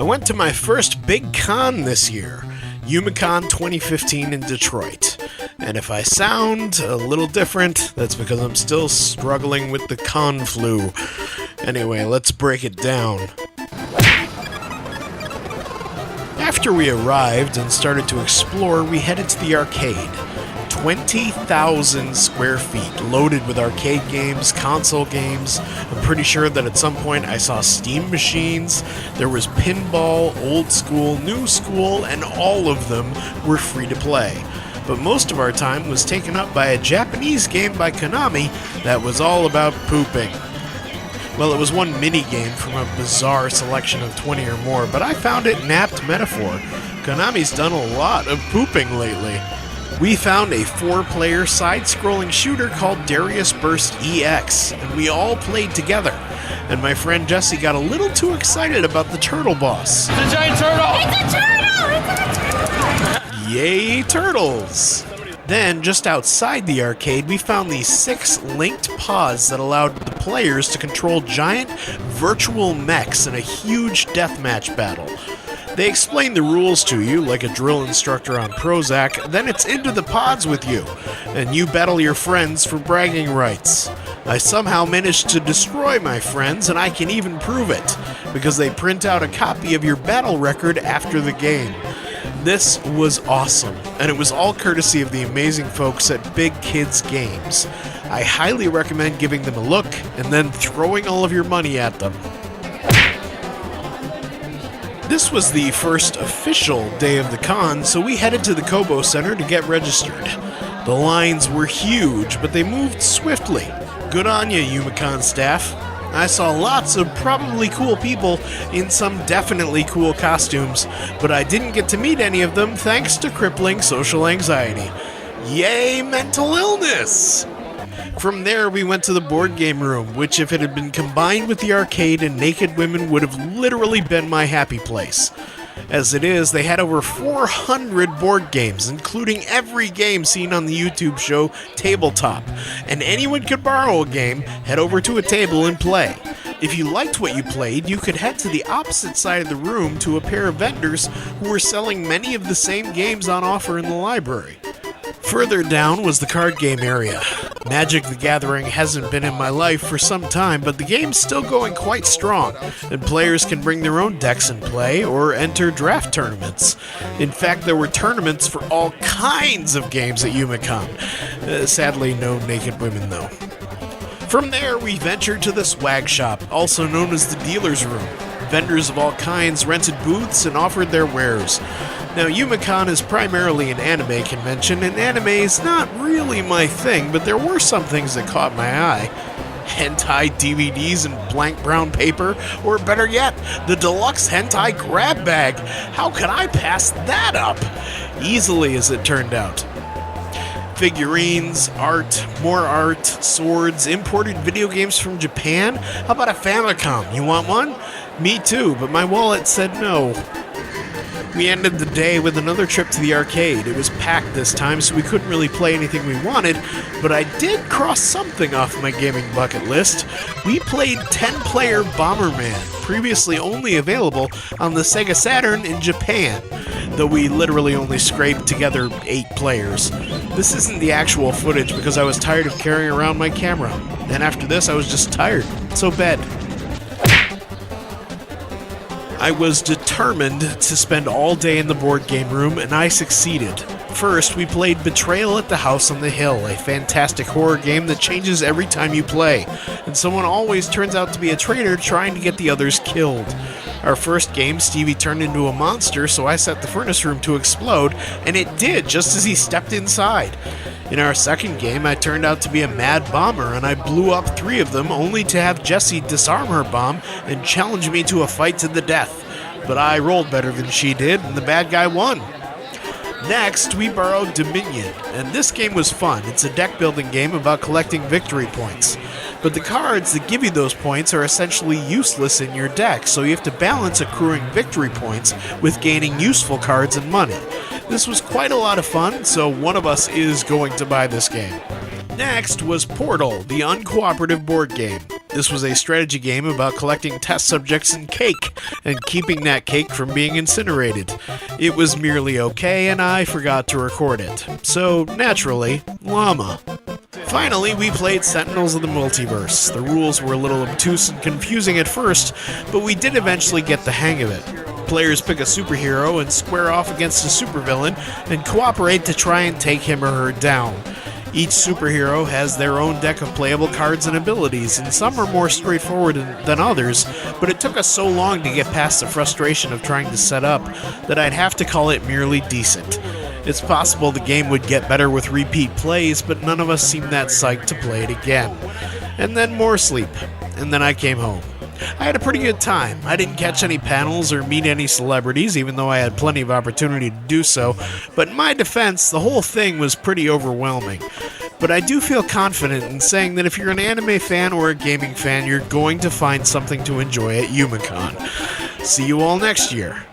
I went to my first big con this year, Youmacon 2015 in Detroit. And if I sound a little different, that's because I'm still struggling with the con flu. Anyway, let's break it down. After we arrived and started to explore, we headed to the arcade. 20,000 square feet, loaded with arcade games, console games. I'm pretty sure that at some point I saw Steam machines. There was pinball, old school, new school, and all of them were free to play. But most of our time was taken up by a Japanese game by Konami that was all about pooping. Well, it was one mini-game from a bizarre selection of 20 or more, but I found it an apt metaphor. Konami's done a lot of pooping lately. We found a 4-player side-scrolling shooter called Darius Burst EX, and we all played together. And my friend Jesse got a little too excited about the turtle boss. It's a giant turtle! It's a turtle! It's a turtle! Yay, turtles! Then, just outside the arcade, we found these 6 linked pods that allowed the players to control giant virtual mechs in a huge deathmatch battle. They explain the rules to you, like a drill instructor on Prozac, then it's into the pods with you, and you battle your friends for bragging rights. I somehow managed to destroy my friends, and I can even prove it, because they print out a copy of your battle record after the game. This was awesome, and it was all courtesy of the amazing folks at Big Kidz Games. I highly recommend giving them a look, and then throwing all of your money at them. This was the first official day of the con, so we headed to the Cobo Center to get registered. The lines were huge, but they moved swiftly. Good on you, Youmacon staff. I saw lots of probably cool people in some definitely cool costumes, but I didn't get to meet any of them thanks to crippling social anxiety. Yay, mental illness! From there, we went to the board game room, which if it had been combined with the arcade and naked women would have literally been my happy place. As it is, they had over 400 board games, including every game seen on the YouTube show Tabletop, and anyone could borrow a game, head over to a table, and play. If you liked what you played, you could head to the opposite side of the room to a pair of vendors who were selling many of the same games on offer in the library. Further down was the card game area. Magic the Gathering hasn't been in my life for some time, but the game's still going quite strong, and players can bring their own decks and play, or enter draft tournaments. In fact, there were tournaments for all kinds of games at Youmacon. Sadly, no naked women, though. From there, we ventured to the swag shop, also known as the dealer's room. Vendors of all kinds rented booths and offered their wares. Now, Youmacon is primarily an anime convention, and anime is not really my thing, but there were some things that caught my eye. Hentai DVDs in blank brown paper, or better yet, the deluxe hentai grab bag. How could I pass that up? Easily, as it turned out. Figurines, art, more art, swords, imported video games from Japan. How about a Famicom? You want one? Me too, but my wallet said no. We ended the day with another trip to the arcade. It was packed this time, so we couldn't really play anything we wanted, but I did cross something off my gaming bucket list. We played 10-player Bomberman, previously only available on the Sega Saturn in Japan, though we literally only scraped together 8 players. This isn't the actual footage because I was tired of carrying around my camera, and after this I was just tired, so bed. I was determined to spend all day in the board game room, and I succeeded. First, we played Betrayal at the House on the Hill, a fantastic horror game that changes every time you play, and someone always turns out to be a traitor trying to get the others killed. Our first game, Stevie turned into a monster, so I set the furnace room to explode, and it did just as he stepped inside. In our second game, I turned out to be a mad bomber, and I blew up 3 of them, only to have Jessie disarm her bomb and challenge me to a fight to the death. But I rolled better than she did, and the bad guy won. Next, we borrowed Dominion, and this game was fun. It's a deck-building game about collecting victory points. But the cards that give you those points are essentially useless in your deck, so you have to balance accruing victory points with gaining useful cards and money. This was quite a lot of fun, so one of us is going to buy this game. Next was Portal, the uncooperative board game. This was a strategy game about collecting test subjects in cake and keeping that cake from being incinerated. It was merely okay, and I forgot to record it. So, naturally, llama. Finally, we played Sentinels of the Multiverse. The rules were a little obtuse and confusing at first, but we did eventually get the hang of it. Players pick a superhero and square off against a supervillain and cooperate to try and take him or her down. Each superhero has their own deck of playable cards and abilities, and some are more straightforward than others, but it took us so long to get past the frustration of trying to set up that I'd have to call it merely decent. It's possible the game would get better with repeat plays, but none of us seemed that psyched to play it again. And then more sleep, and then I came home. I had a pretty good time. I didn't catch any panels or meet any celebrities, even though I had plenty of opportunity to do so, but in my defense, the whole thing was pretty overwhelming. But I do feel confident in saying that if you're an anime fan or a gaming fan, you're going to find something to enjoy at Youmacon. See you all next year.